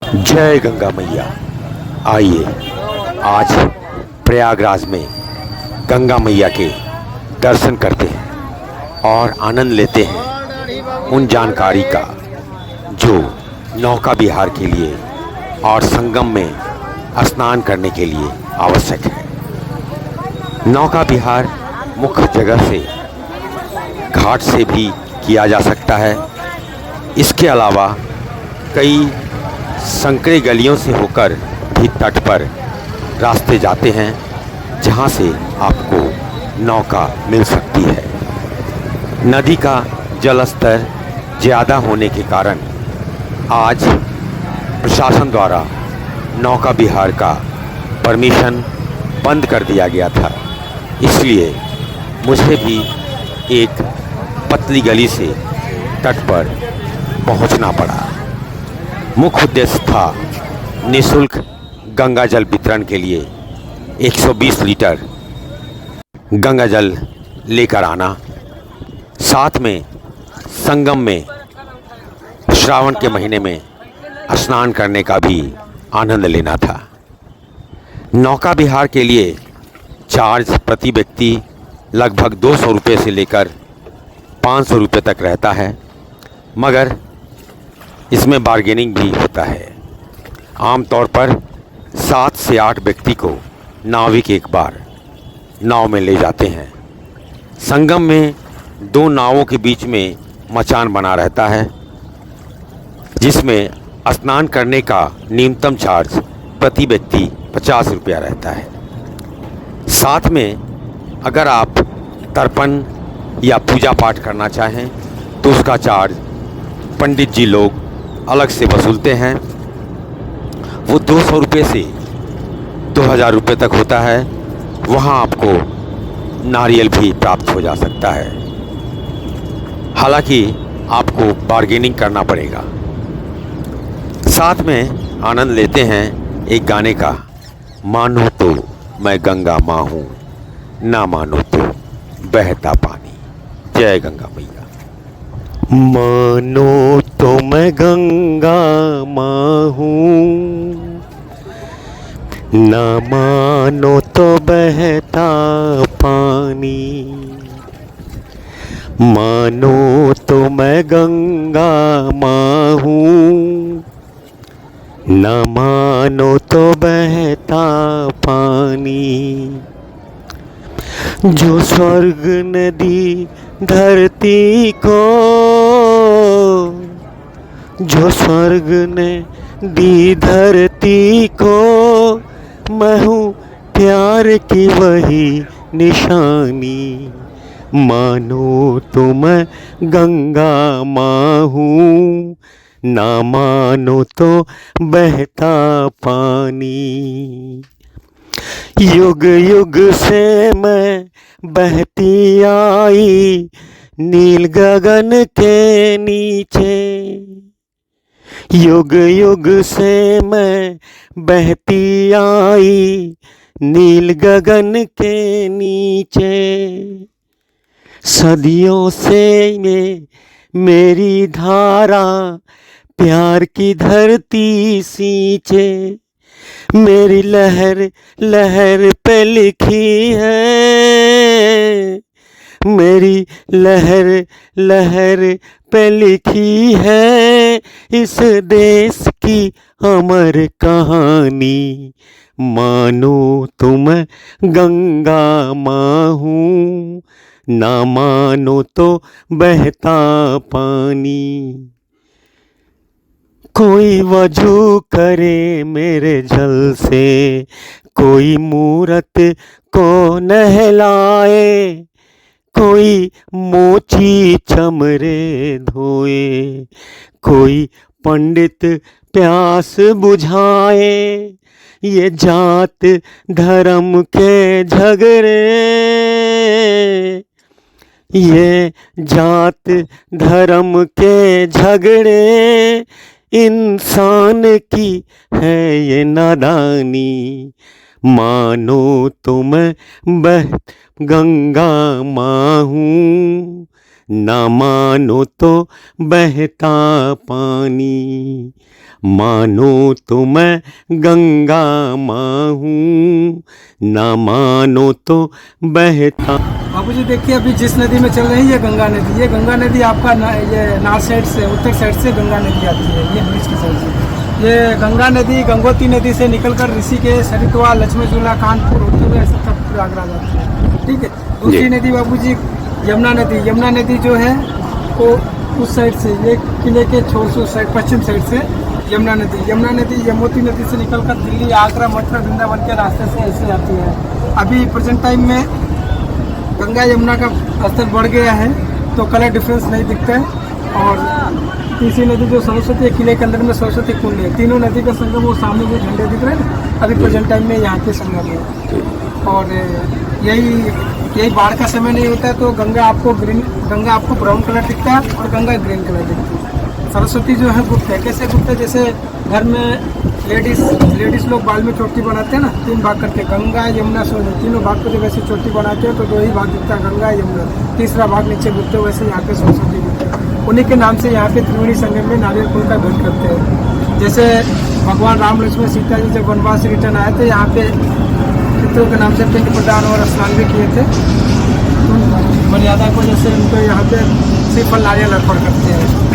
जय गंगा मैया। आइए आज प्रयागराज में गंगा मैया के दर्शन करते हैं और आनंद लेते हैं उन जानकारी का जो नौका विहार के लिए और संगम में स्नान करने के लिए आवश्यक है। नौका विहार मुख्य जगह से घाट से भी किया जा सकता है। इसके अलावा कई संकरे गलियों से होकर भी तट पर रास्ते जाते हैं जहां से आपको नौका मिल सकती है। नदी का जल स्तर ज़्यादा होने के कारण आज प्रशासन द्वारा नौका विहार का परमिशन बंद कर दिया गया था, इसलिए मुझे भी एक पतली गली से तट पर पहुंचना पड़ा। मुख्य उद्देश्य था निःशुल्क गंगा जल वितरण के लिए 120 लीटर गंगा जल लेकर आना, साथ में संगम में श्रावण के महीने में स्नान करने का भी आनंद लेना था। नौका विहार के लिए चार्ज प्रति व्यक्ति लगभग 200 रुपये से लेकर 500 रुपये तक रहता है, मगर इसमें बार्गेनिंग भी होता है। आमतौर पर 7 से 8 व्यक्ति को नाविक एक बार नाव में ले जाते हैं। संगम में 2 नावों के बीच में मचान बना रहता है, जिसमें स्नान करने का न्यूनतम चार्ज प्रति व्यक्ति 50 रुपया रहता है। साथ में अगर आप तर्पण या पूजा पाठ करना चाहें तो उसका चार्ज पंडित जी लोग अलग से वसूलते हैं। वो 200 रुपये से 2000 रुपये तक होता है। वहाँ आपको नारियल भी प्राप्त हो जा सकता है, हालांकि आपको बार्गेनिंग करना पड़ेगा। साथ में आनंद लेते हैं एक गाने का, मानो तो मैं गंगा माँ हूँ, ना मानो तो बहता पानी। जय गंगा मैया। मानो तो मैं गंगा माँ हूँ, ना मानो तो बहता पानी। मानो तो मैं गंगा माँ हूँ, ना मानो तो बहता पानी। जो स्वर्ग नदी धरती को, जो स्वर्ग ने दी धरती को, मैं हूँ प्यार की वही निशानी। मानो तो मैं गंगा माँ हूँ, ना मानो तो बहता पानी। युग युग से मैं बहती आई नील गगन के नीचे। युग युग से मैं बहती आई नील गगन के नीचे। सदियों से मेरी धारा प्यार की धरती सींचे। मेरी लहर लहर पे लिखी है, मेरी लहर लहर पे लिखी है इस देश की अमर कहानी। मानो तो मैं गंगा माँ हूँ, ना मानो तो बहता पानी। कोई वजू करे मेरे जल से, कोई मूरत को नहलाए, कोई मोची चमरे धोए, कोई पंडित प्यास बुझाए। ये जात धर्म के झगड़े, ये जात धर्म के झगड़े इंसान की है ये नादानी। मानो तो मैं गंगा माँ हूँ, ना मानो तो बहता पानी, मानो तो मैं गंगा माँ हूँ, ना मानो तो बहता। बाबूजी देखिए, अभी जिस नदी में चल रही है ये गंगा नदी, ये गंगा नदी आपका ये नॉर्थ साइड से, उत्तर साइड से गंगा नदी आती है, ये ब्रिज की साइड से। ये गंगा नदी गंगोत्री नदी से निकलकर ऋषिकेश, हरिद्वार, लक्ष्मण झूला, कानपुर होते हुए ऐसे तक प्रयागराज आती है। ठीक है। दूसरी नदी बाबूजी यमुना नदी, यमुना नदी जो है वो उस साइड से, ये किले के छोर से उस साइड पश्चिम साइड से यमुना नदी यमुनोत्री नदी से निकलकर दिल्ली, आगरा, मथुरा, वृंदावन के रास्ते से ऐसे आती है। अभी प्रेजेंट टाइम में गंगा यमुना का स्तर बढ़ गया है तो कलर डिफरेंस नहीं दिखता है। और तीसरी नदी जो सरस्वती है, किले के अंदर में सरस्वती कुंड है। तीनों नदी का संगम वो सामने जो झंडे दिख रहे हैं ना, अभी प्रेजेंट टाइम में यहाँ पे संगम है। और यही बाढ़ का समय नहीं होता है तो गंगा आपको ब्राउन कलर दिखता है और गंगा ग्रीन कलर दिखती है। सरस्वती जो है गुप्त है। कैसे गुप्त है? जैसे घर में लेडीज लोग बाल में चोटी बनाते हैं ना, 3 भाग करके, गंगा यमुना सरस्वती, तीनों भाग को जब ऐसे चोटी बनाते हो तो 2 ही भाग दिखता है, गंगा यमुना, तीसरा भाग नीचे गुप्ते, वैसे यहाँ पे सरस्वती गुप्ते। उन्हीं के नाम से यहाँ पे त्रिवेणी संगम में नारियल फूल का भेंट करते हैं। जैसे भगवान राम, लक्ष्मण, सीता जी जब वनवास से रिटर्न आए थे, यहाँ पे पितरों के नाम से पिंड प्रदान और स्नान भी किए थे। मर्यादा को जैसे उनको यहाँ पे श्रीफल नारियल अर्पण करते हैं।